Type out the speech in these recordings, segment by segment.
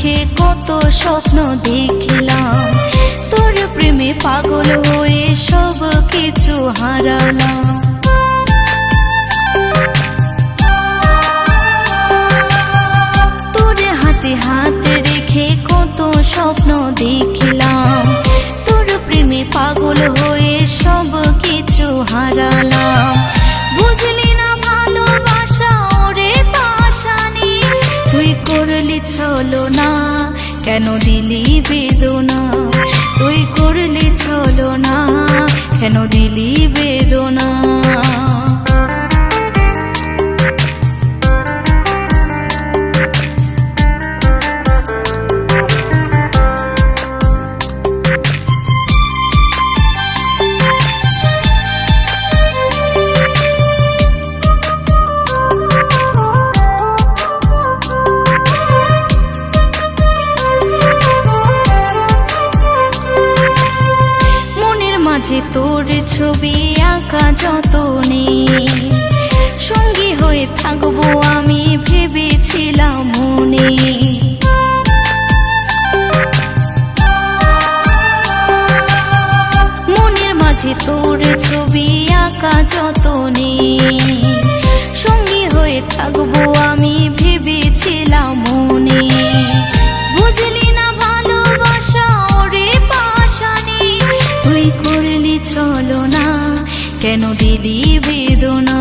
দেখে কত স্বপ্ন দেখলাম, তোর প্রেমে পাগল হয়ে সব কিছু হারালাম। তোর হাতে হাত রেখে কত স্বপ্ন দেখলাম, তোর প্রেমে পাগল হয়ে সব কিছু হারালাম। বুঝলি না ভালোবাসা ওরে পাশানি, তুই করলি ছলনা, কেন দিলি বেদনা? তুই করলি ছলনা, কেন দিলি বেদনা? মাঝে তোর ছবি আঁকা যতনে, সঙ্গী হয়ে থাকবো আমি ভেবেছিলাম মনে। মনের মাঝে তোর ছবি আঁকা যতনে, সঙ্গী হয়ে থাকবো আমি ভেবেছিলাম মনে। বুঝলি না ভালোবাসা ওরে পাশানি, তুই করলি ছলনা, কেন দিলি বেদনা?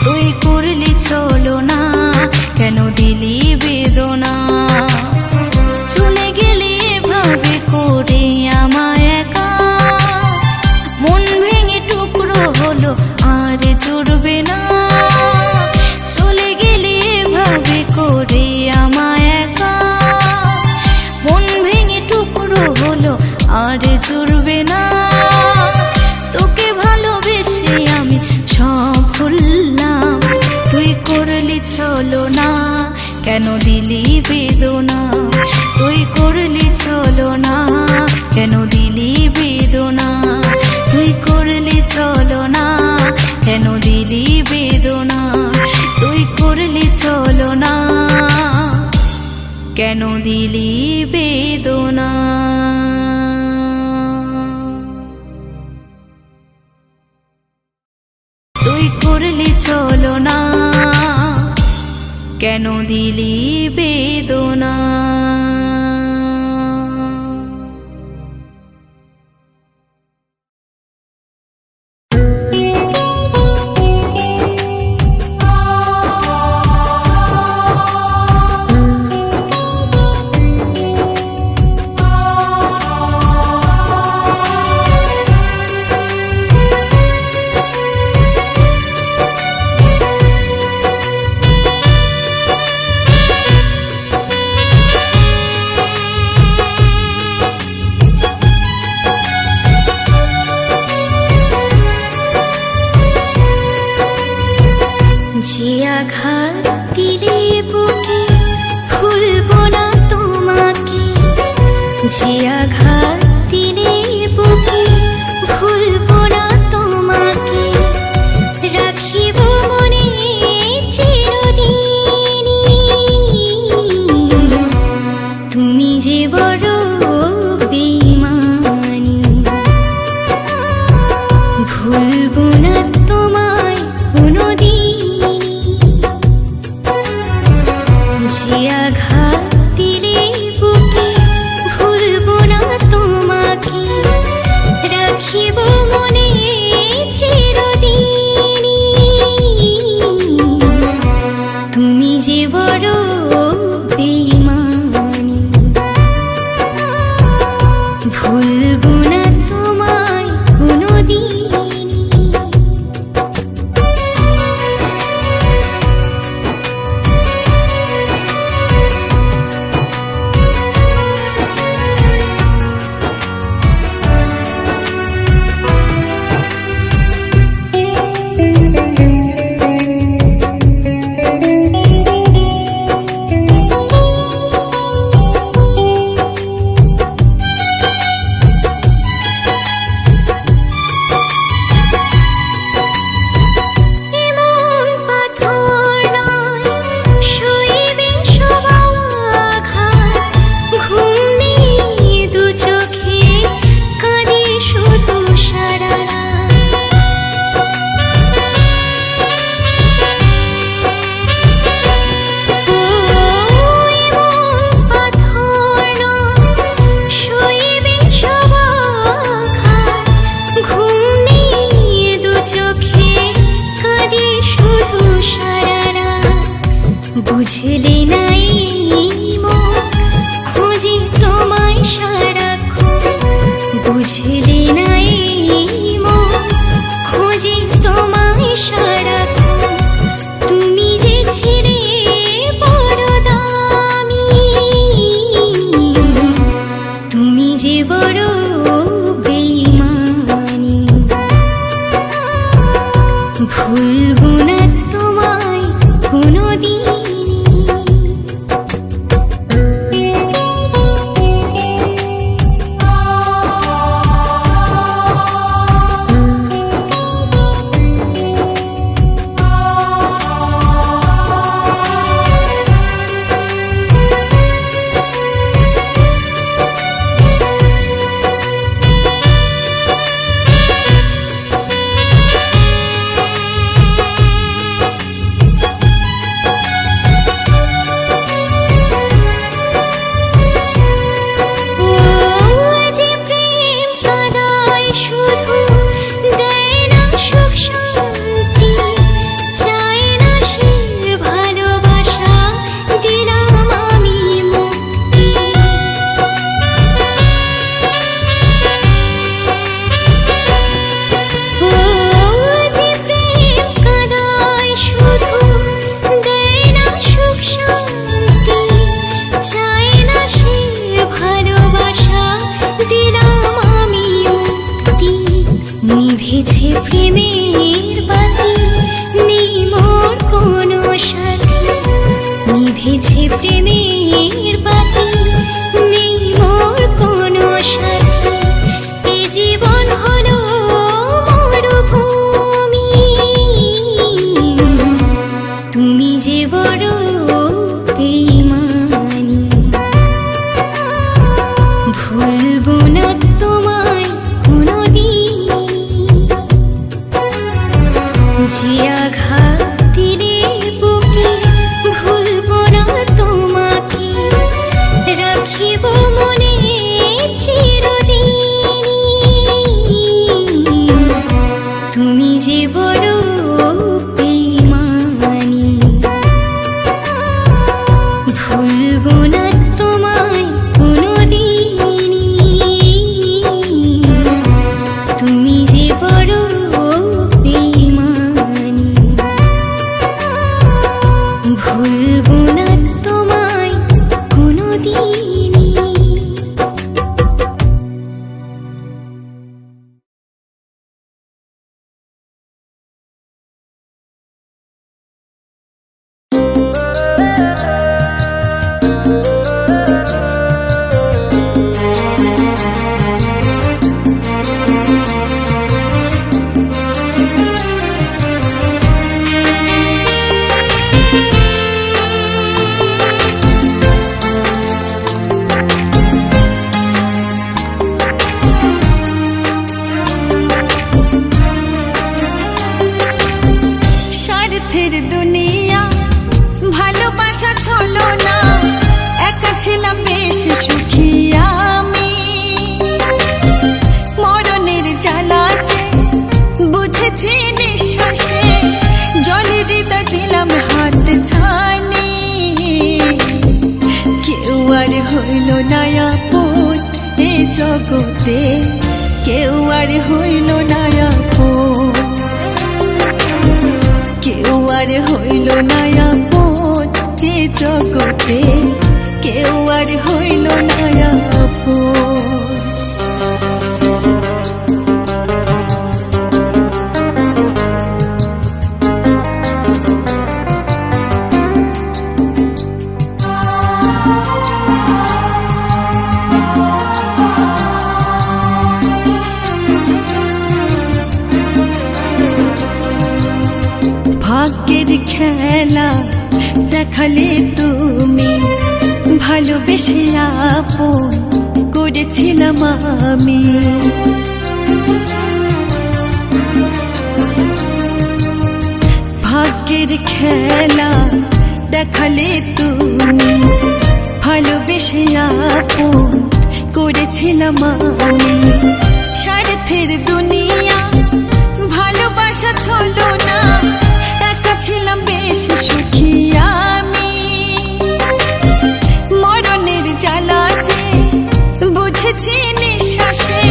তুই করলি ছলনা, কেন দিলি বেদনা? চলে গেলি এভাবে করে আমায় একা, মন ভেঙে টুকরো হলো আর জুড়বে না। চলে গেলি এভাবে করে আমায় একা, মন ভেঙে টুকরো হলো আর জুড়বে না। তোকে ভালোবেসে আমি সব ভুললাম, তুই করলি ছলনা, কেন দিলি বেদনা? তুই করলি ছলনা, কেন দিলি বেদনা? তুই করলি ছলনা, কেন দিলি বেদনা? তুই করলি ছলনা, কেন দিলি বেদনা? তুই করলি ছলনা, কেন দিলি বেদনা? যে আঘাত দিলে বুকে ভুলবো না তোমাকে, যে আঘাত দিলে বুকে ভুলবো না তোমাকে। রাখিব মনে চিরদিন, তুমি যে বড় বেঈমানি। ভুলবো না তোমায় কোনোদিন, যে আঘাত দিলে বুকে ভুলবো না শুধু দেয় না সুখ শান্তি, চায় না সে ভালোবাসা, দিলাম আমি মুক্তি। ও যে প্রেম কাঁদায় শুধু দেয় না সুখ শান্তি, চায় না সে ভালোবাসা, দিলাম আমি মুক্তি। নিভেছে প্রেমের বাতি, নেই মোর কোনো সাথী, নিভেছে প্রেমের বাতি, নেই মোর কোনো সাথী। এ জীবন হলো মরুভূমি, তুমি যে বড় বেঈমানি। ভুলবো না তোমায় কোনোদিন, যে আঘাত দিলে বুকে, ভুলবো না তোমাকে, রাখিব মনে চিরদিন। তুমি যে বড় বেঈমানি। ভুলবো না তোমায় কোনোদিন, তুমি যে বড় বেঈমানি। ভুলবো না তোমায় কোনোদিন। স্বার্থের দুনিয়া, ভালোবাসা ছলো না, একা ছিলাম বেশ সুখী আমি। মরণের জ্বালা যে বুঝেছি নিঃশ্বাসে, জলে হৃদয় দিলাম হাত ছানি। কেউ আর হইল না আপন এ জগতে, কেউ আর হইল না আপন, কেউ আর হইল না আপন এ জগতে, কেউ আর হইল না আপন। ভাগ্যের খেলা দেখালে তুমি, ভালোবেসে আপন করেছিলাম আমি। ভাগ্যের খেলা দেখালে তুমি, ভালোবেসে আপন করেছিলাম আমি। স্বার্থের দুনিয়া, ভালোবাসা ছলো না, একা ছিলাম বেশ সুখী আমি। মরণের জ্বালা যে বুঝেছি নিঃশ্বাসে,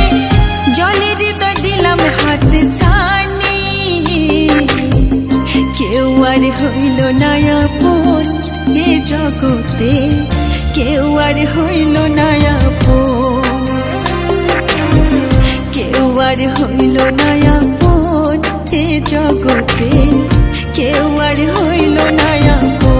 জলে হৃদয় দিলাম হাত ছানি। কেউ আর হইল না আপন এ জগতে, কেউ আর হইল না আপন, কেউ আর হইল না আপন এ জগতে, কেউ আর হইল না আপন।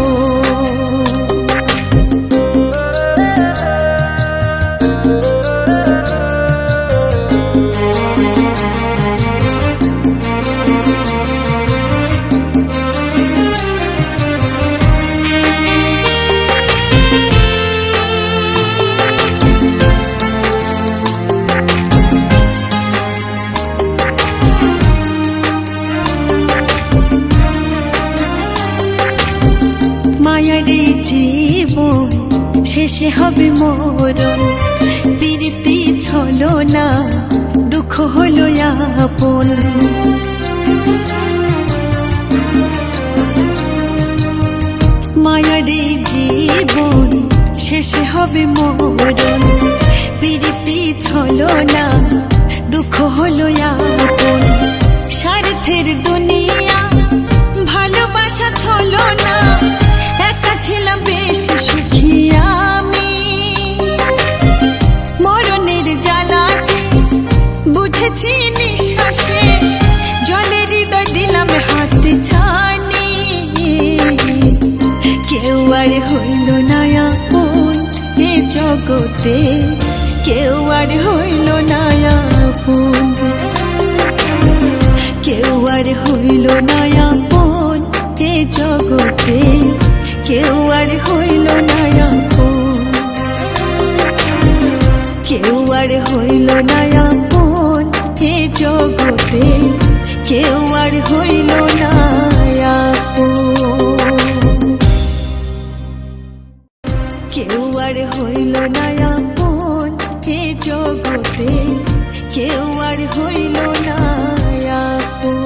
শেষে হবে মরণ, প্রীতি ছলো না, দুঃখ দুঃখ হলো আপন। মায়ারে জীবন শেষে হবে মরণ, প্রীতি ছলো না দুঃখ হলো আপন। স্বার্থের দুনিয়া ভালোবাসা ছলো না, একা ছিলাম বেশ সুখী আমি। মরণের জ্বালা যে বুঝেছি নিঃশ্বাসে, জলে হৃদয় দিলাম হাতে ছানি। কেউ আর হইল না আপন এ জগতে, কেউ আর হইল না আপন, কেউ আর হইল না আপন এ জগতে, কেউ আর হইল না আপন, কেউ আর হইল না আপন এ জগতে, কেউ আর হইল না আপন, কেউ আর হইল না আপন এ জগতে, কেউ আর হইল না আপন।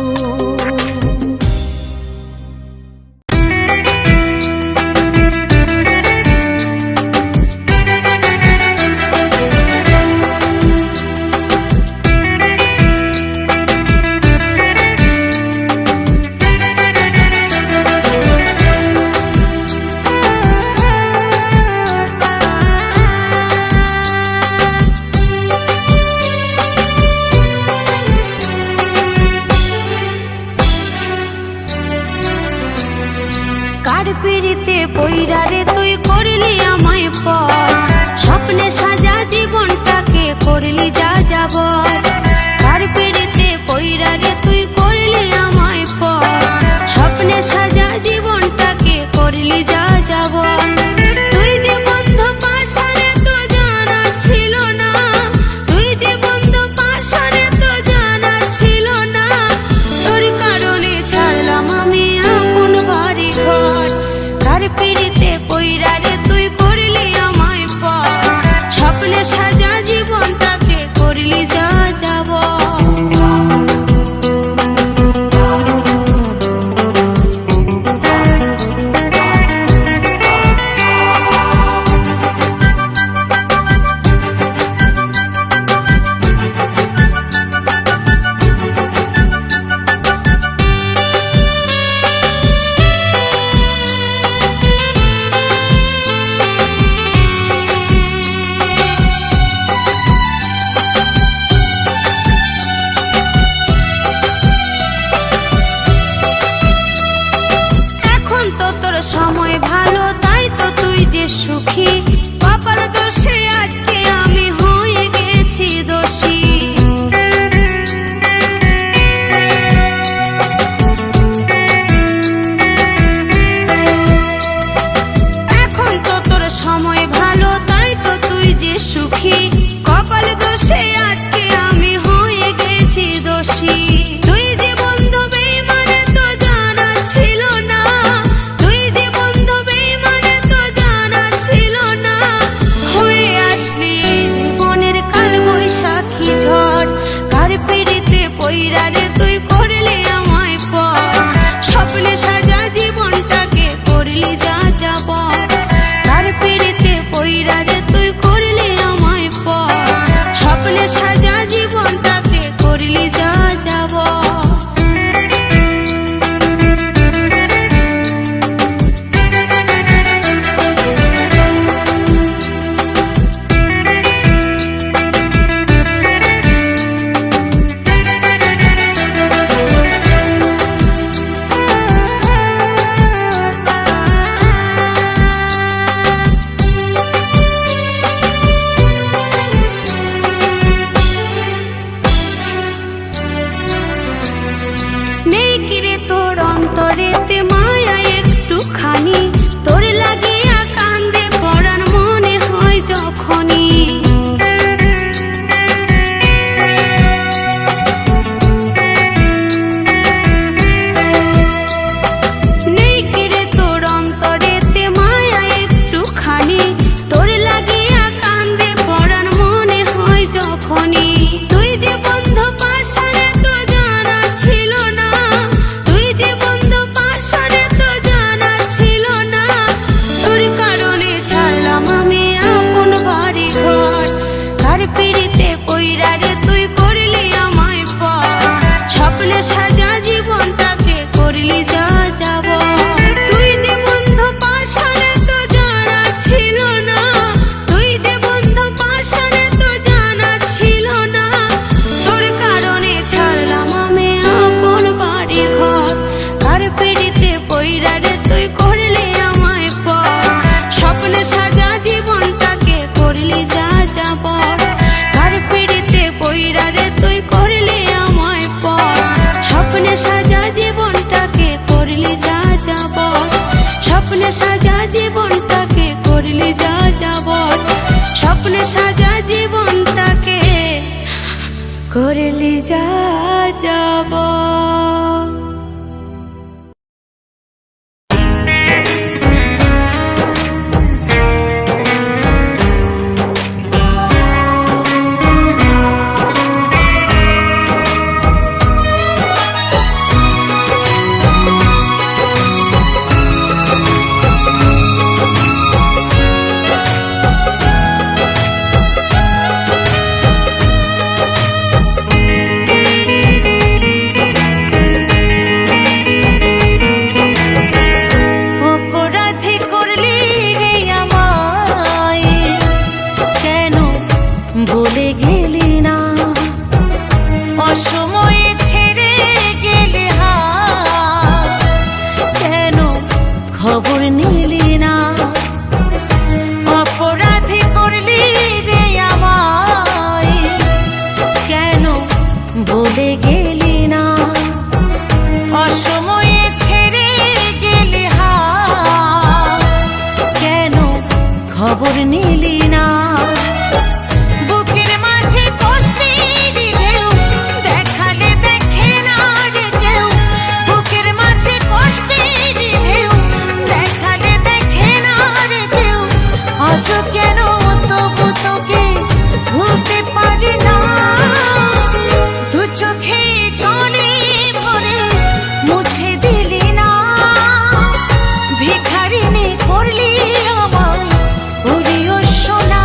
পিড়িতে পইরা রে তুই করলি আমায় পর, স্বপ্নে সাজা জীবনটাকে করলি যা যাবর। কার পিড়িতে পইরা রে তুই করলি আমায় পর, স্বপ্নে সাজা জীবনটাকে করলি যা যাবর। তুই যে বন্ধু পাশারে তো জানা ছিল না, তুই যে বন্ধু পাশারে তো জানা ছিল না। তোর কারণে ছাড়লাম আমি আপন বাড়ি ঘর, কার পিড়িতে পইরা রে তুই করলি আমায় পর, স্বপ্নে সাজা জীবনটাকে করলি যা যাবর। সময় ভালো তাই তো তুই যে সুখী, কপাল দোষে আজকে আমি হয়ে গেছি দোষী। এখন তো তোর সময় ভালো তাই তো তুই যে সুখী, কপাল দোষে আজকে আমি হয়ে গেছি দোষী। তুই যে বন্ধু বেঈমানে তো জানা ছিল না, তুই যে বন্ধু বেঈমানে তো জানা ছিল না। হয়ে আসলি জীবনের কাল বৈশাখী ঝড়, কার পিড়িতে পইরা রে তুই করলি আমায় পর, স্বপ্নে সাজা জীবনটাকে করলি যা যাবর। কার পিড়িতে পইরা রে তুই করলি আমায় পর, স্বপ্নে সাজা জীবনটাকে করলি যা যাবর। নেই কিরে তোর অন্তরেতে মায়া একটুখানি, তোর লাগিয়া কান্দে পরাণ মনে হয় যখনই। নেই কিরে তোর অন্তরেতে মায়া একটুখানি, তোর লাগিয়া কান্দে পরাণ মনে হয় যখনই। তুই যে বন্ধু স্বপ্নে সাজা জীবনটাকে করলি যা যাবত, স্বপ্নে সাজা জীবনটাকে করলি যা যাবত। ভুলে গেলি না, অসময়ে ছেড়ে গেলি হাত, কেন খবর নিলি না? অপরাধী করলি রে আমায়, কেন ভুলে গেলি না? অসময়ে ছেড়ে গেলি হাত, কেন খবর নিলি না? কেন তবু তোকে ভুলতে পারি না, দু চোখে জলে ভরে মুছে দিলি না, ভিখারিনী করলি আমায় ওরে ও সোনা।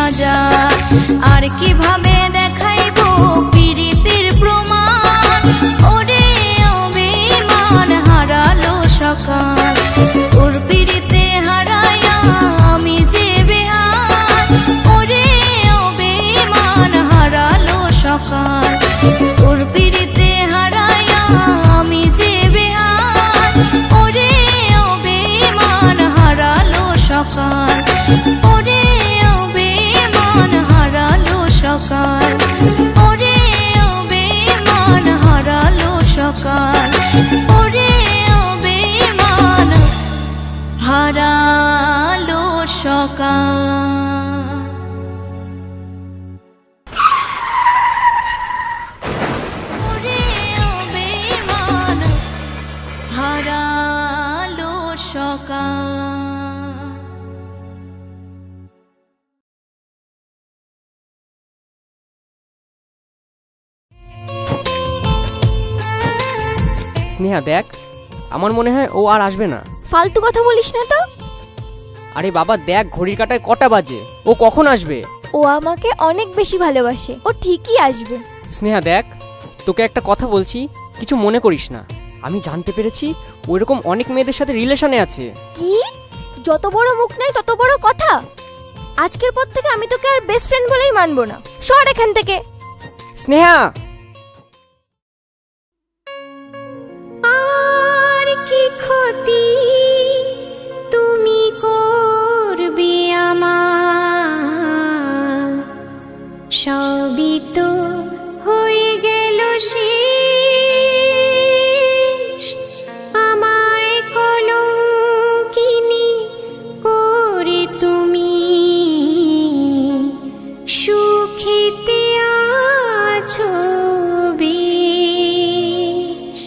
সাজা। আর কিভাবে দেখাইবো পীড়িতের প্রমাণ, ওরে ও বেঈমান হারালো সকাল। ওর পীড়িতে হারায়া আমি যে বেহাল, ওরে ও বেঈমান হারালো সকাল। ওর পীড়িতে হারায়া আমি যে বেহাল, ওরে ও বেঈমান হারালো সকাল। ওরে ও বেঈমান হারালো সকাল। ওরে ও বেঈমান হারালো সকাল। ওরে ও বেঈমান হারালো সকাল। ওরে ও বেঈমান হারালো সকাল। স্নেহা দেখ, আমার মনে হয় ও আর আসবে না। ফালতু কথা বলিস না তো। আরে বাবা দেখ, ঘড়ির কাঁটায় কটা বাজে, ও কখন আসবে? ও আমাকে অনেক বেশি ভালোবাসে, ও ঠিকই আসবে। স্নেহা দেখ, তোকে একটা কথা বলছি, কিছু মনে করিস না। আমি জানতে পেরেছি ওইরকম অনেক মেয়েদের সাথে রিলেশনে আছে। কি? যত বড় মুখ নাই তত বড় কথা। আজকের পর থেকে আমি তোকে আর বেস্ট ফ্রেন্ড বলেই মানবো না। সর এখান থেকে। স্নেহা, আর কি ক্ষতি তুমি করবে আমার, সবই তো হয়ে গেল শেষ। আমায় কলঙ্কিনী করে তুমি সুখেতে আছো বেশ।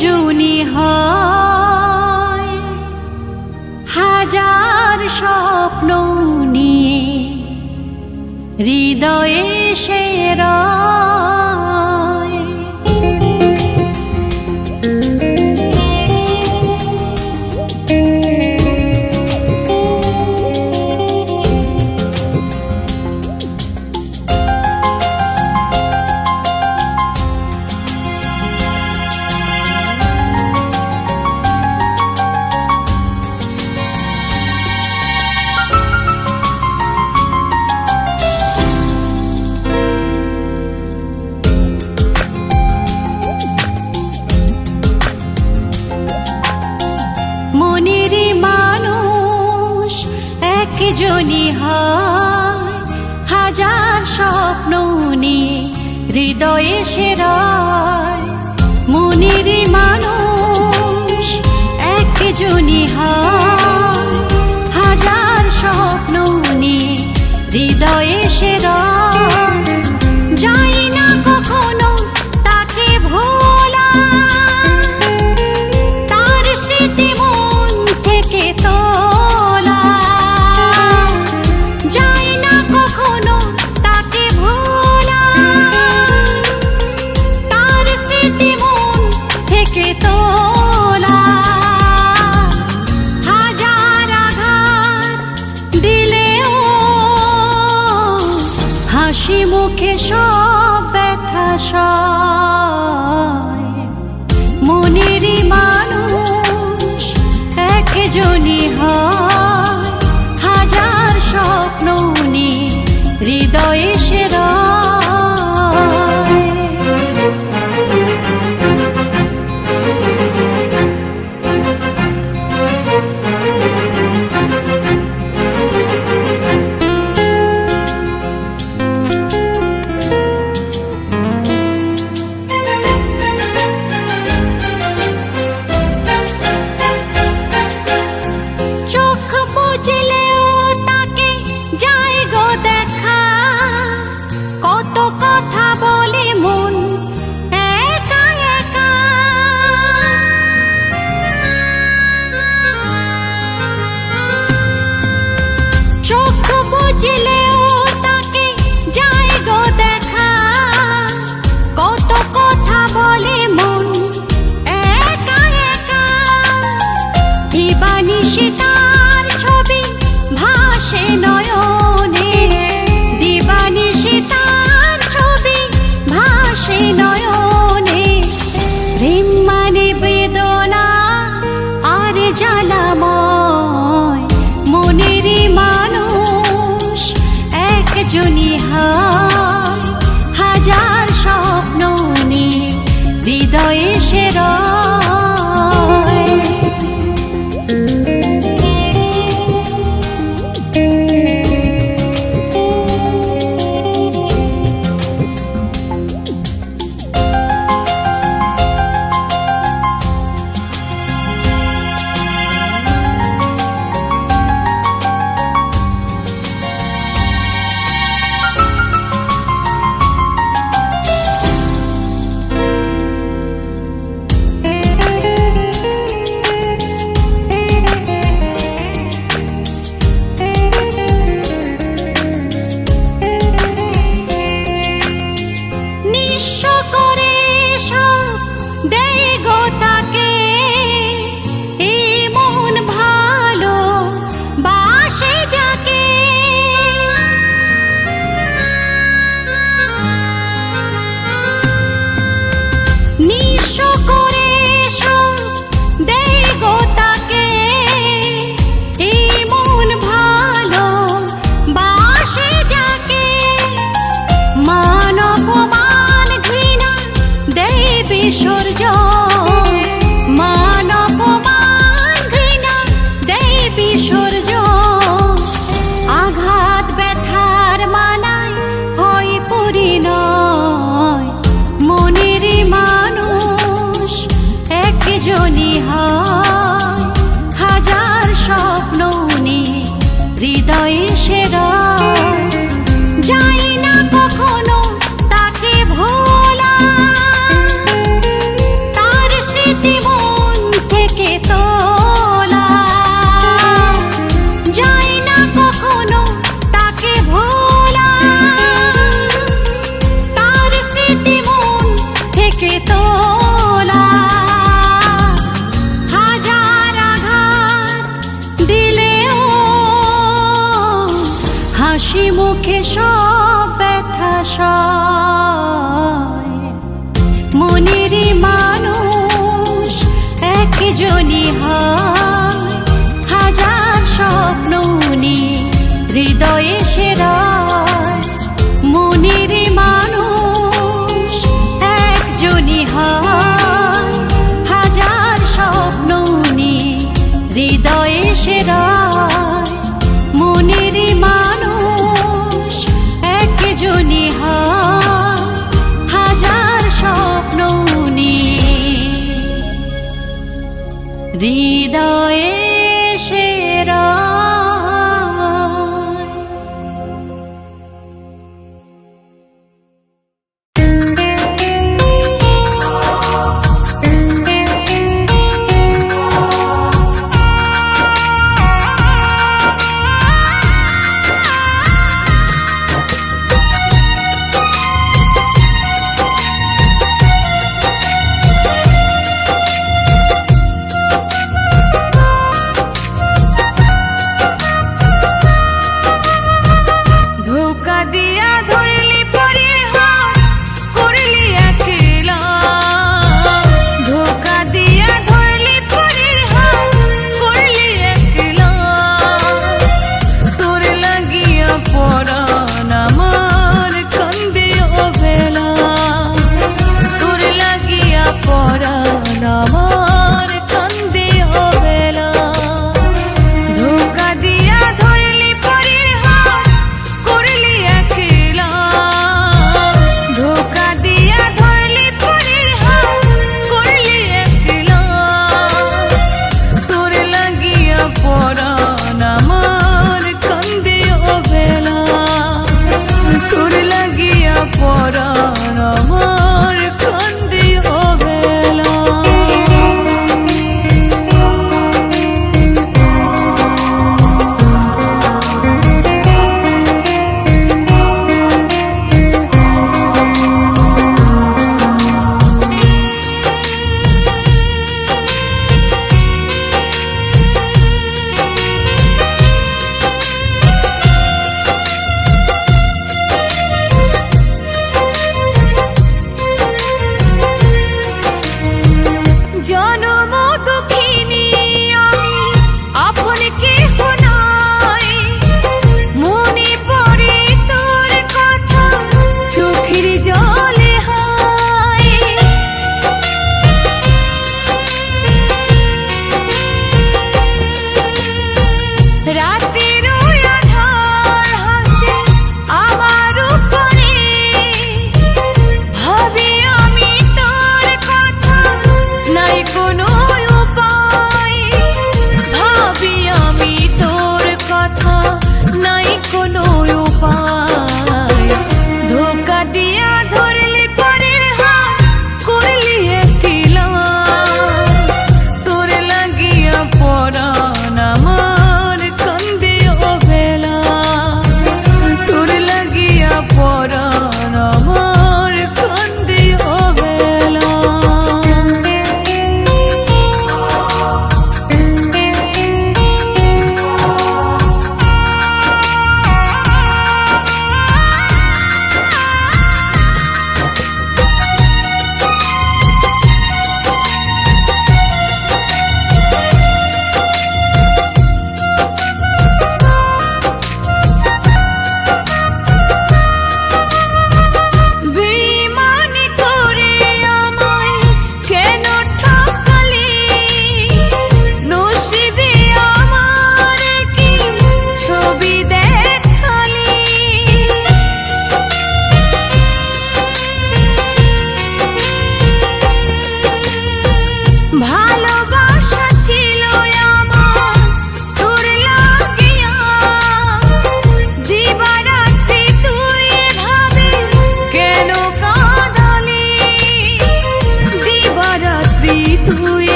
জুনি হয় হাজার স্বপ্ন নিয়ে হৃদয়ে সে রয়। মনেরই মানুষ একজনই হয় হাজার স্বপ্ন নিয়ে হৃদয়ে সে রয়। মনেরই মানুষ একজনই হয় হাজার স্বপ্ন নিয়ে হৃদয়ে সে রয়। যাই না কখনো তাকে ভোলা, তার স্মৃতি মন থেকে তোলা। যাই না কখনো তাকে ভোলা, তার স্মৃতি মন থেকে তোলা। হাজার আঘাত দিলেও হাসি মুখে সব ব্যথা সয়। মনেরই মানুষ একজনই হয় হাজার স্বপ্ন নিয়ে হৃদয়ে সে রয়। চোখ বুঝলেও তাকে যায় গো দেখা, কত কথা বলে মন একা একা। চোখ বুঝলেও তাকে যায় গো দেখা, কত কথা বলে মন একা একা। দিবানিশি তার ছবি ভাসে নয়নে, দিবানিশি তার ছবি ভাসে নয়নে। প্রেম মানে বেদনা আর জ্বালাময়। মনেরই মানুষ একজনই হয় হাজার স্বপ্ন নিয়ে হৃদয়ে সে রয়। নিঃস্ব করে সব দেয় গো তাকে, এই মন ভালো বাসে যাকে। নিঃস্ব করে সব দেয় গো তাকে, এই মন ভালো বাসে যাকে। মান অপমান ঘৃণা দেয় বিসর্জন, মান অপমান ঘৃণা দেয় বিসর্জন। আঘাত ব্যথার মালায় হয় পরিণয়। মনেরই মানুষ একজনই হয় হাজার স্বপ্ন নিয়ে হৃদয়ে সে রয়। যাই না কখনো তাকে ভোলা, হৃদয়ে সেরা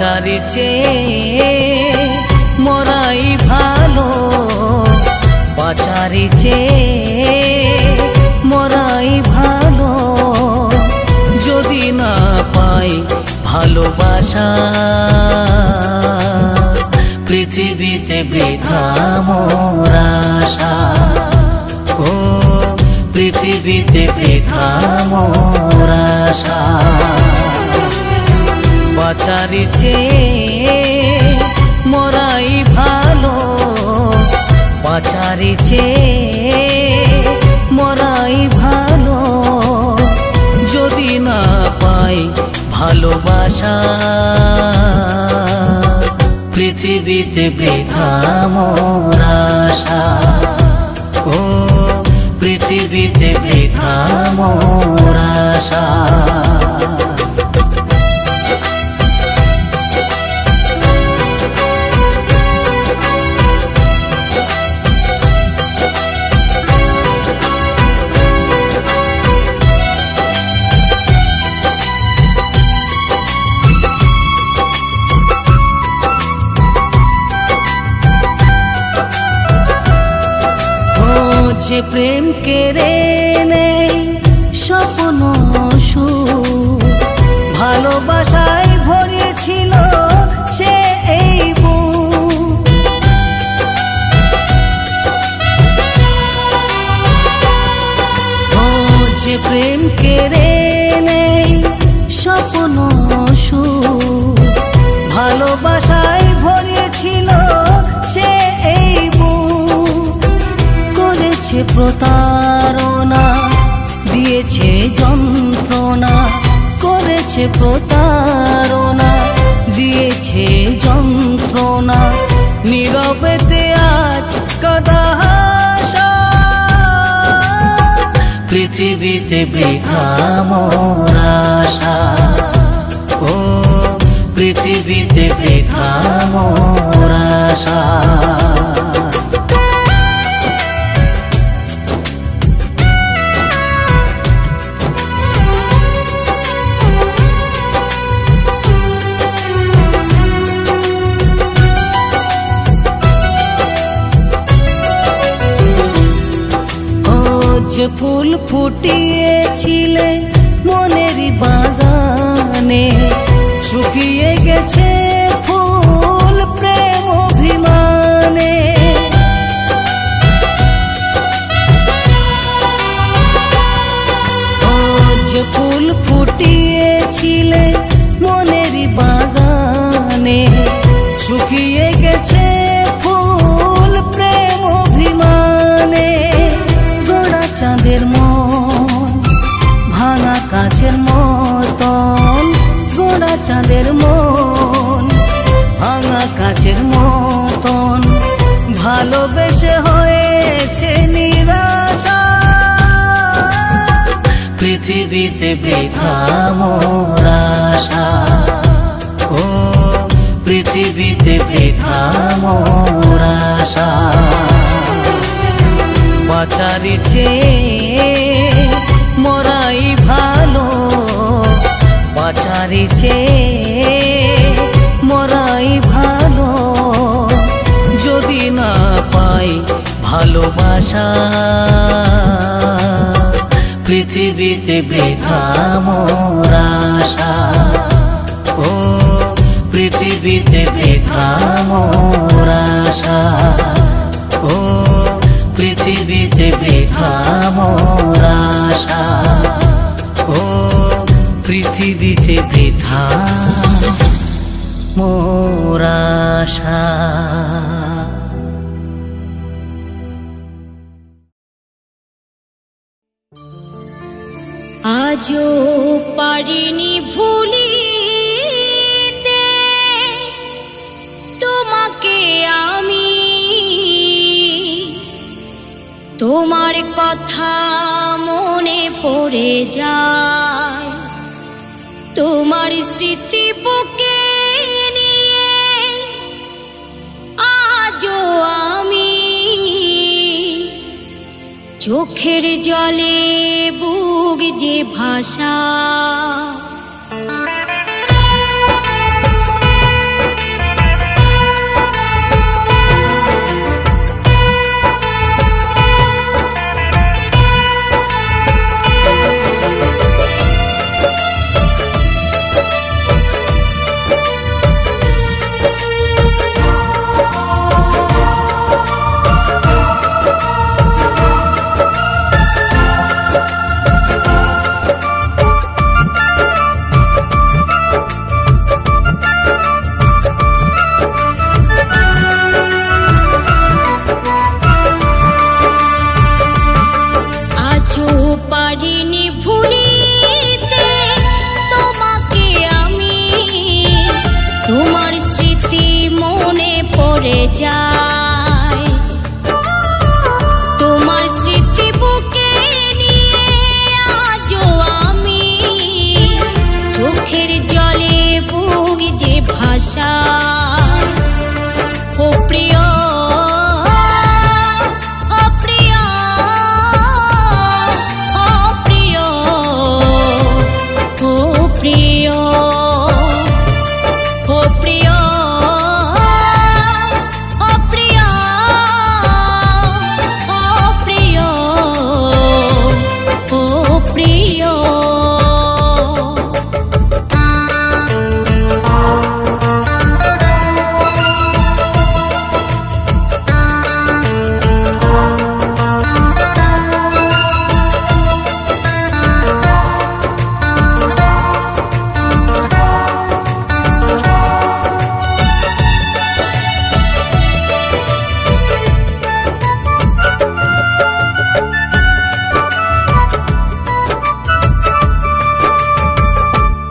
বাঁচারি চেয়ে মরাই ভালো, বাঁচারি চেয়ে মরাই ভালো, যদি না পাই ভালোবাসা পৃথিবীতে বৃথা মোর আশা। ও পৃথিবীতে বৃথা মোর আশা। বাঁচারি চেয়ে মরাই ভালো, বাঁচারি চেয়ে মরাই ভালো, যদি না পাই ভালোবাসা পৃথিবীতে বৃথা মোর আশা। ও পৃথিবীতে বৃথা মোর আশা। যে প্রেম কেড়ে নেই স্বপ্ন সুখ, ভালোবাসায় ভরেছিল সে এই বুক। ও যে প্রেম কেড়ে নেই স্বপ্ন সুখ, ভালোবাসায় ভরেছিল সে এই বুক। করেছে প্রতারণা, দিয়েছে যন্ত্রণা, করেছে প্রতারণা, দিয়েছে যন্ত্রণা, নীরবেতে আজ কাঁদা হাসা পৃথিবীতে বৃথা মোর আশা। ও পৃথিবীতে বৃথা মোর আশা। যে ফুল ফুটিয়েছিলে মনেরই বাগানে, শুকিয়ে গেছে ফুল প্রেম অভিমানে। ও যে ফুল ফুটিয়েছিলে মনেরই বাগানে, শুকিয়ে গেছে ফুল প্রেম অভিমানে। গোড়া চাঁদের মন ভাঙা কাছের মতন, গোড়া চাঁদের মন ভাঙা কাছের মতন, ভালোবেসে হয়েছে নিরাশা পৃথিবীতে বৃথা মোর আশা। ও পৃথিবীতে বৃথা মোর আশা। বাঁচারি চেয়ে মরাই ভালো, বাঁচারি চেয়ে মরাই ভালো, যদি না পাই ভালোবাসা পৃথিবীতে বৃথা মোর আশা। ও পৃথিবীতে বৃথা মোর আশা। ও পৃথিবীতে বৃথা মোর আশা। ও পৃথিবীতে বৃথা মোর আশা। আজও পারিনি ভুলিতে তোমাকে আমি, তোমার কথা মনে পড়ে যায়, তোমার স্মৃতি বুকে নিয়ে আজও আমি চোখের জলে বুক যে ভাষা। ভুলিতে তোমাকে আমি, তোমার স্মৃতি মনে পড়ে যায়, তোমার স্মৃতি বুকে নিয়ে আজও আমি, চোখের জলে বুক যে ভাষা। ও প্রিয়, ও প্রিয়, ও প্রিয়, ও প্রিয়, ও প্রিয়, ও প্রিয়, ও প্রিয়, ও প্রিয়।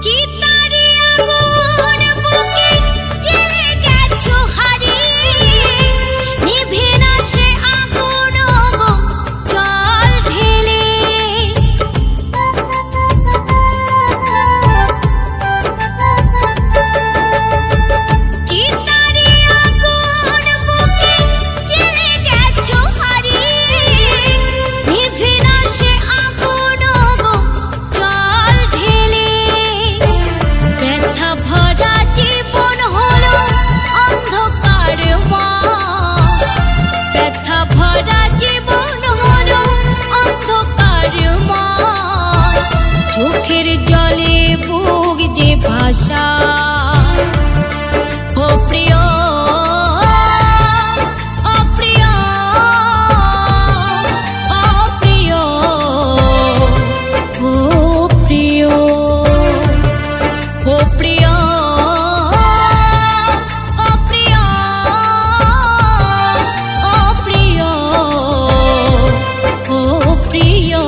চিতারি আগুন বুকে জ্বেলে গেছো হারিয়ে, নিভে না সে আগুন গো জল ঢেলে। চিতারি আগুন বুকে জ্বেলে গেছো হারিয়ে, নিভে না সে আগুন গো জল ঢেলে। ব্যথা ভরা জীবন হলো অন্ধকারময়, ব্যথা ভরা জীবন হলো অন্ধকারময়, চোখের জলে বুক যে ভাষা। ও প্রিয়, ও প্রিয়, ও প্রিয়, ও প্রিয়, ও প্রিয়, ও প্রিয়, ও প্রিয়, ও প্রিয়।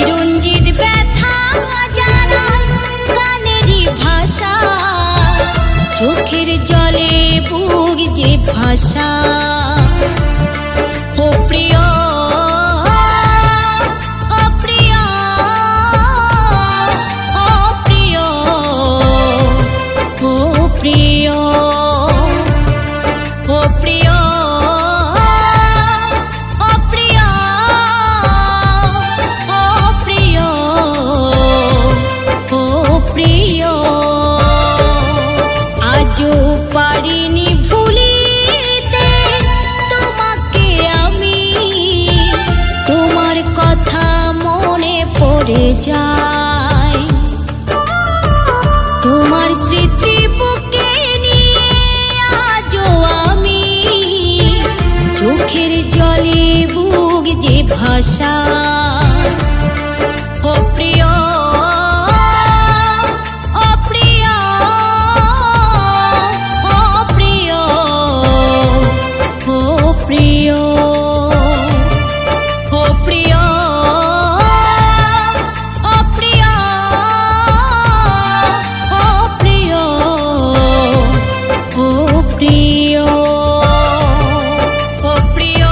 চিরঞ্জিত ব্যথা জানায় গানেরই ভাষা, চোখের জলে বুক যে ভাষা। ও প্রিয় ও প্রিয় ও প্রিয় ও প্রিয় ও প্রিয় ও প্রিয় ও প্রিয় ও প্রিয়। আজও পারিনি ভুলিতে তোমাকে আমি, তোমার কথা মনে পড়ে যায়। তোমার স্মৃতি বুকে নিয়ে আজও আমি, চোখের জলে বুক যে ভাষা। ও প্রিয় ও প্রিয় ও প্রিয় ও প্রিয় ও প্রিয় ও প্রিয় ও প্রিয় ও প্রিয় ও প্রিয় ও প্রিয়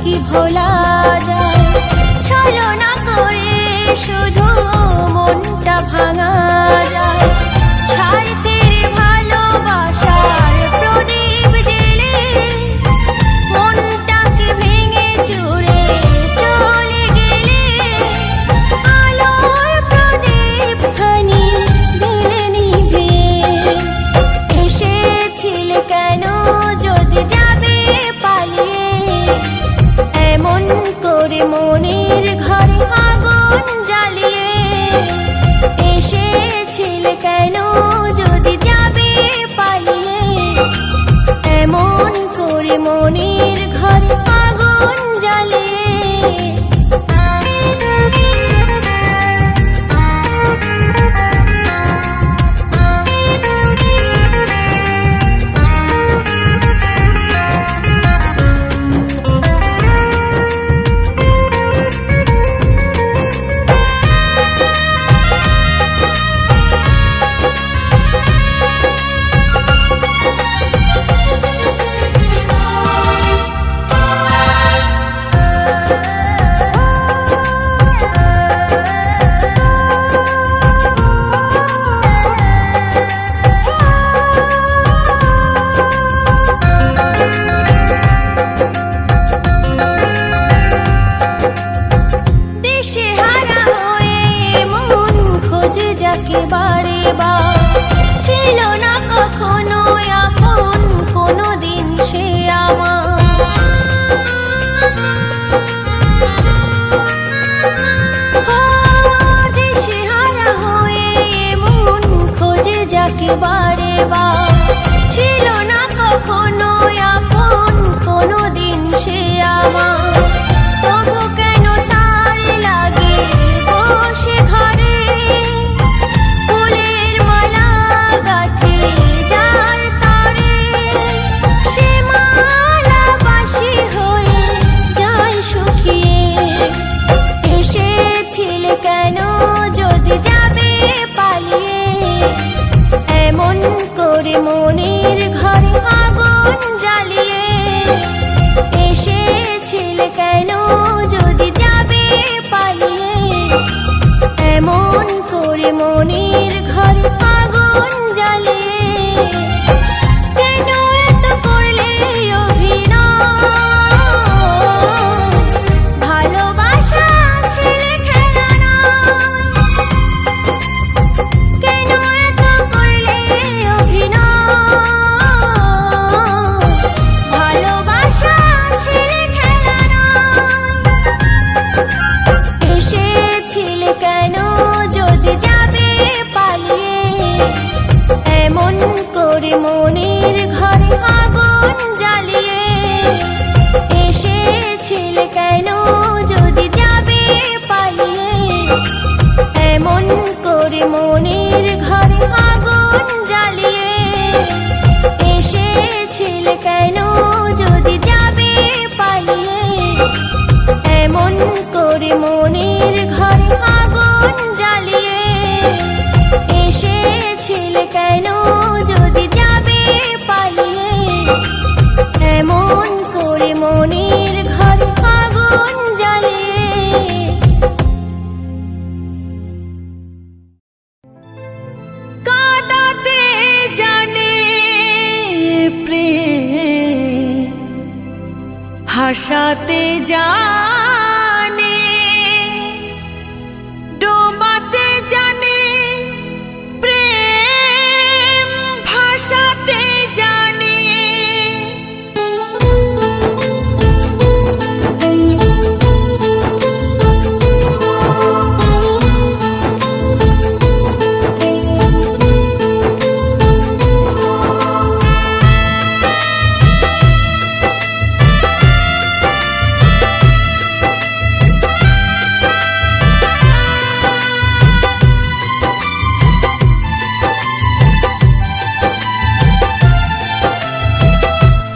কি ভোলা যায়, ছলনা করে শুধু মনটা ভাঙা কখনো আপন কোনোদিন সে আমার, তবু কেন তার লাগে বসে ঘরে ফুলের মালা গাঁথে যার তারে, সে মালা বাসি হয়ে যায় শুকিয়ে। এসেছিলে কেন যদি যাবে পালিয়ে, এমন করে মনের ঘরে আগুন জ্বালিয়ে। এসেছিলে কেন যদি যাবে পালিয়ে, এমন করে মনের ঘরে আগুন জ্বালিয়ে। কেন এত করলে অভিনয়, ভালোবাসা ছেলে খেলা নয়। কেন এত করলে অভিনয়, ভালোবাসা ছেলে খেলা নয়। এসেছিলে কেন যদি যাবে পালিয়ে, এমন করে মনের ঘরে আগুন জ্বালিয়ে। এসেছিলে কেন যদি যাবে পালিয়ে, এমন করে মনের ঘরে আগুন জ্বালিয়ে। এসেছিলে কেন যদি যাবে পালিয়ে, এমন করে মনের ঘরে আগুন জ্বালিয়ে। এসেছিলে কেন যদি যাবে পালিয়ে, এমন করে মনের ঘরে আগুন জ্বালিয়ে। কাঁদাতে জানে প্রেম, হাসাতে জানে, ডোবাতে জানে প্রেম, ভাসাতে জানে।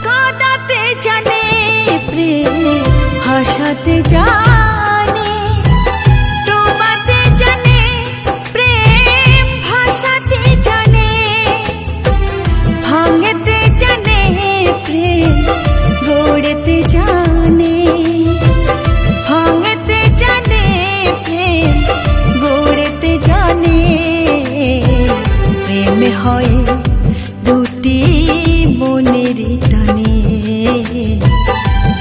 কাঁদাতে জানে প্রেম, হাসাতে জানে, ডোবাতে জানে প্রেম, ভাসাতে জানে। ভাঙতে জানে প্রেম, গড়তে জানে, ভাঙতে জানে প্রেম, গড়তে জানে। প্রেম হয় দুটি মনের টানে,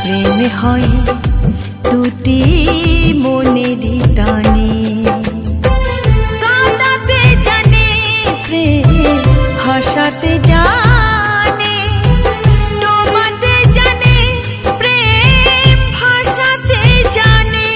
প্রেম হয় দুটি মনের টানে। কাঁদাতে জানে প্রেম, হাসাতে জানে, ডোবাতে জানে প্রেম, ভাসাতে জানে।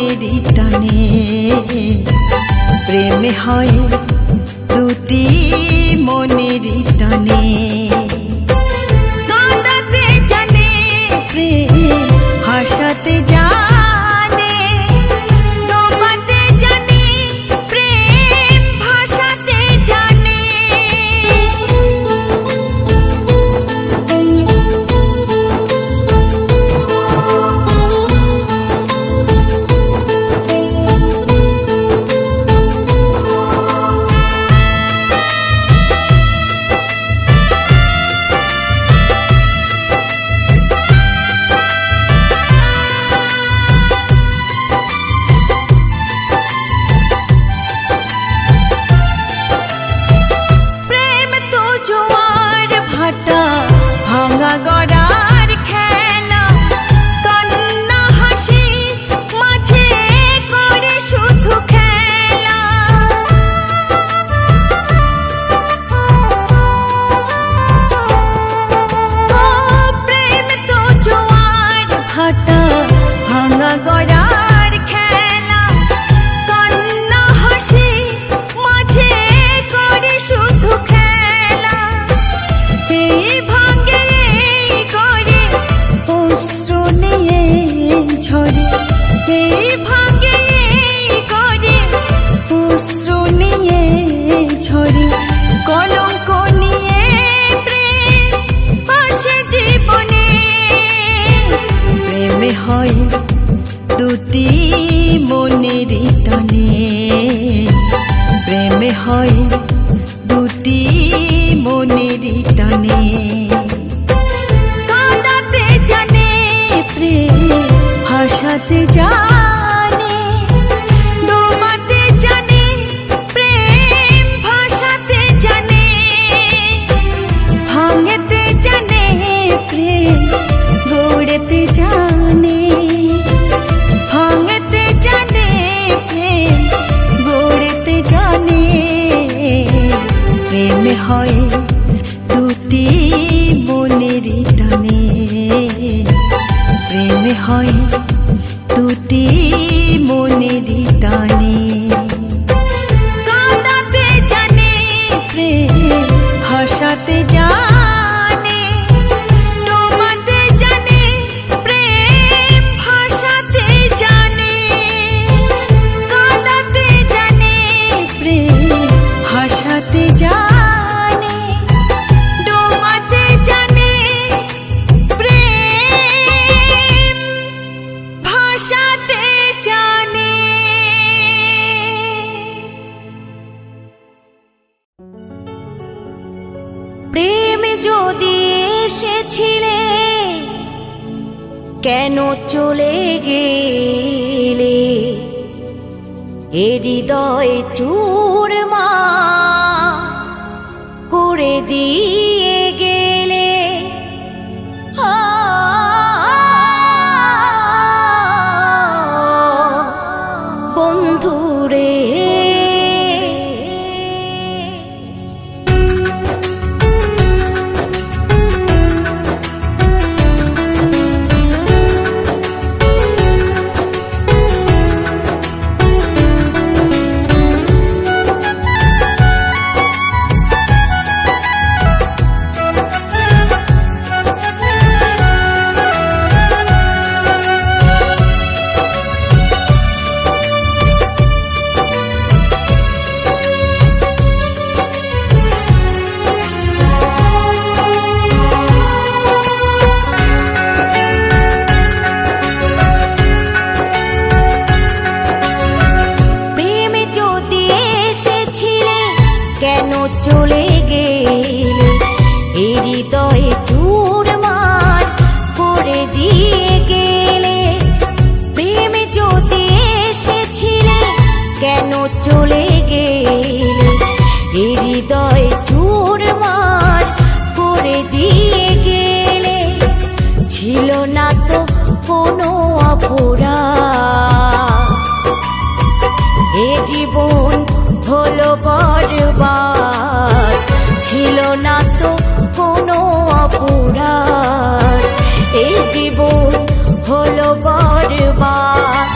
মনেরই টানে প্রেম হয় দুটি মনেরই টানে কাঁদাতে জানে প্রেম হাসাতে জানে ডোবাতে জানে প্রেম ভাসাতে জানে প্রেম তো জোয়ার ভাটা ভাঙা গড়ার খেলা কান্না হাসি মাঝে করে শুধু খেলা ও প্রেম তো জোয়ার ভাটা ভাঙা গড়ার খেলা কান্না হাসি মাঝে করে শুধু খেলা এই ভাঙে এই করে অশ্রু নিয়ে ঝরে এই ভাঙে এই করে অশ্রু নিয়ে ঝরে কলঙ্ক নিয়ে প্রেম আসে জীবনে প্রেমে হয় দুটি মনেরই টানে প্রেমে হয় দুটি মনেরই টানে কাঁদাতে জানে প্রেম হাসাতে জানে ডোবাতে জানে প্রেম ভাসাতে জানে ভাঙতে জানে প্রেম গড়তে জানে ভাঙতে জানে প্রেম গড়তে জানে প্রেম হয় দুটি মনেরই টানে প্রেম হয় দুটি মনেরই টানে কাঁদাতে জানে প্রেম হাসাতে জানে ডোবাতে জানে প্রেম ভাসাতে জানে কাঁদাতে জানে প্রেম হাসাতে জানে ডোবাতে জানে প্রেম ভাসাতে জানে প্রেম যদি এসেছিলে কেন চলে গেলে এ হৃদয় চূরমা করে দিয়ে গেলে বন্ধুরে চলে গেলে এই হৃদয়ে চুরমার করে দিয়ে গেলে প্রেমে যদি এসেছিলে কেন চলে গেলে এই হৃদয়ে চুরমার করে দিয়ে গেলে ছিল না তো কোনো অপরাধ এ জীবন হলো বরবাদ ছিল না তো কোনো অপরাধ এই জীবন হলো বরবাদ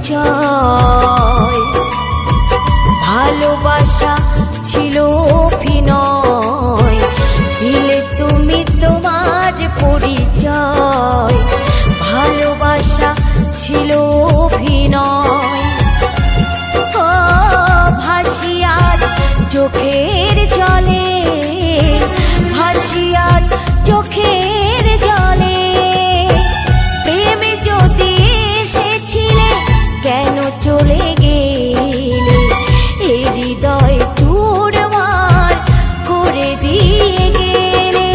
পরিচয়, ভালোবাসা ছিল অভিনয়, দিলে তুমি তোমার পরিচয়, ভালোবাসা ছিল অভিনয়। ও ভাসিয়ার চোখের জলে, ভাসিয়ার চোখের জলে, প্রেমে যদি এসেছিলে কেন চলে গেলে, এ হৃদয় চুরমার করে দিয়ে গেলে।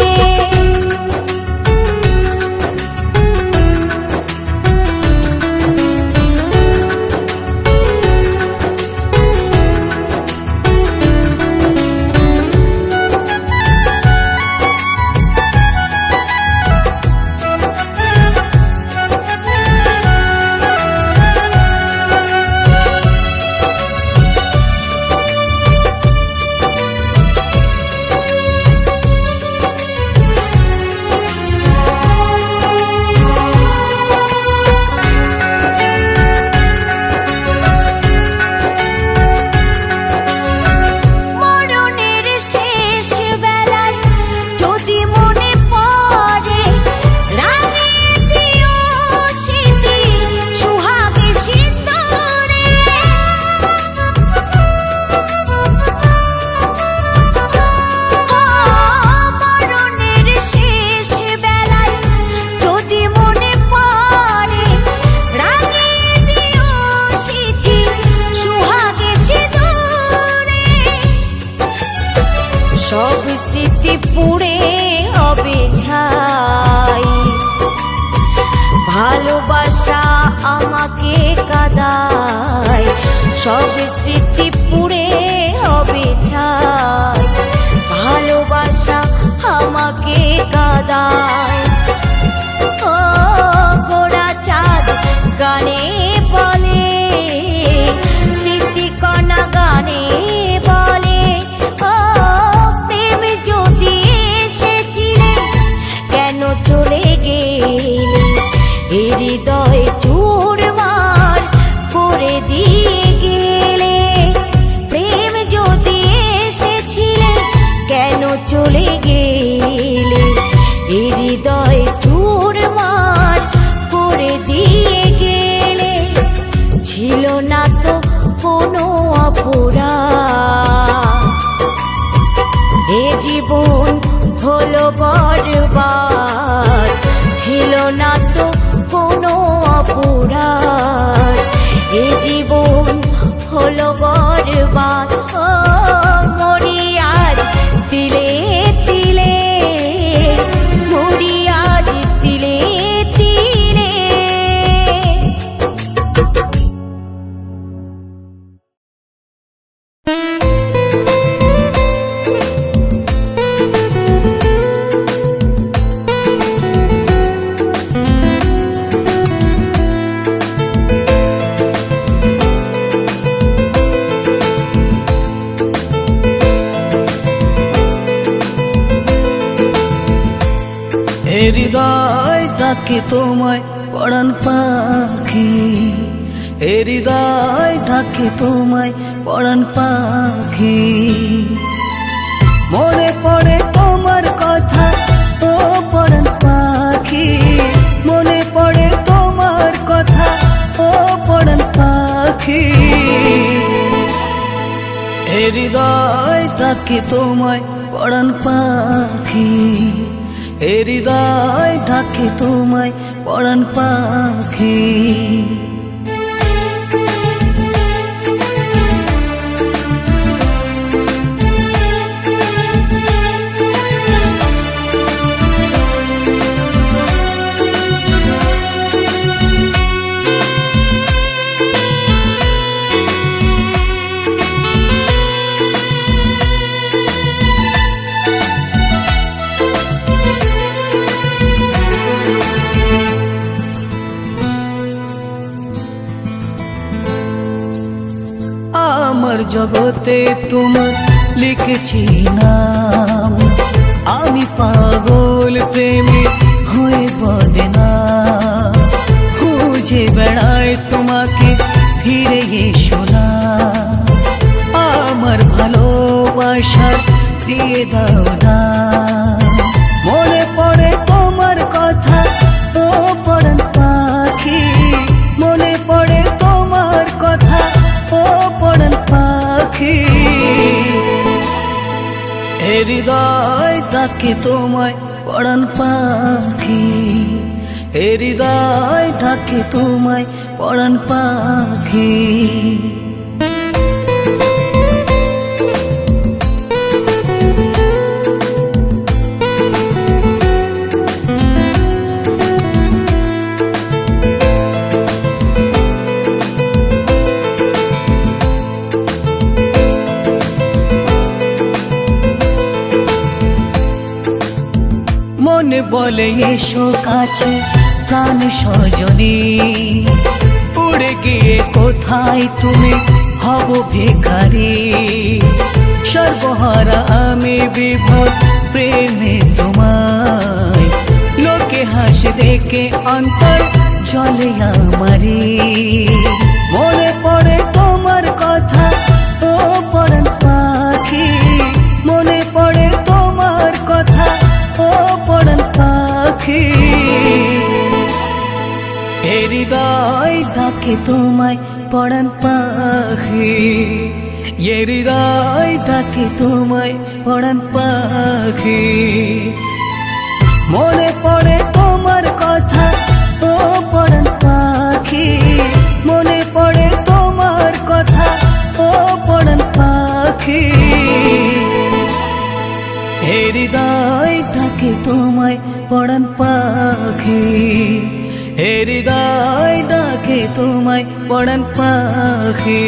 মরণের শেষ বেলায় যদি মনে পড়ে, রাঙিয়ে দিও স্মৃতি সুহাগে সিঁদুরে। মরণের শেষ বেলায় যদি মনে পড়ে, রাঙিয়ে দিও স্মৃতি সুহাগে সিঁদুরে। সব স্মৃতি পুড়ে হবে ছাই, ভালোবাসা আমাকে কাঁদায়, সব স্মৃতি পুড়ে হবে ছাই, ভালোবাসা আমাকে কাঁদায়। ও গোরা চাঁদ গানে বলে, স্মৃতিকণা গানে বলে, ও প্রেম যদি এসেছিলে কেন চলে গেলে, এ হৃদয় চুরমার করে দিয়ে গেলে। প্রেম যদি এসেছিলে কেন চলে গেলে, এ হৃদয় চুরমার করে দিয়ে গেলে। ছিল না তো কোনো অপরাধ, এ জীবন হলো বরবাদ, ছিল না তো কোনো অপরাধ, এ জীবন হলো বরবাদ। ও মরিয়ার তিলে তিলে, মরিয়ার তিলে তিলে। এ হৃদয় ডাকে তোমায় পরাণ পাখি, এ হৃদয় ডাকে তোমায় পরাণ পাখি। মনে পড়ে তোমার কথা ও পরাণ পাখি, মনে পড়ে তোমার কথা ও পরাণ পাখি। এ হৃদয় ডাকে তোমায় পরাণ পাখি, এ হৃদয় ডাকে তোমায় পরাণ পাখি। আমার জগতে তোমার লিখেছি নাম, আমি পাগল প্রেমে হয়ে বদনাম। খুঁজে বেড়াই তোমাকে দিয়ে দাও দাম। মনে পড়ে তোমার কথা ও পরাণ পাখি, মনে পড়ে তোমার কথা ও পরাণ পাখি। এ হৃদয় ডাকে তোমায় পরাণ পাখি, এ হৃদয় ডাকে তোমায় পরাণ পাখি। মনে বলে এসো কাছে প্রাণ সজনী, উড়ে গিয়ে কোথায় তুমি হব ভিখারি। সর্বহারা আমি বিভোর প্রেমে তোমায়, লোকে হাসে দেখে অন্তর জলে আমারি। মনে পড়ে তোমার কথা ও পরাণ পাখি, মনে পড়ে তোমার কথা ও পরাণ পাখি। এ হৃদয় ডাকে তোমায় পরাণ পাখি, এ হৃদয় ডাকে তোমায় পরাণ পাখি। মনে পড়ে তোমার কথা ও পরাণ পাখি, মনে পড়ে তোমার কথা ও পরাণ পাখি। এ হৃদয় ডাকে তোমায় পরাণ পাখি, এ হৃদয় ডাকে তোমায় পরাণ পাখি।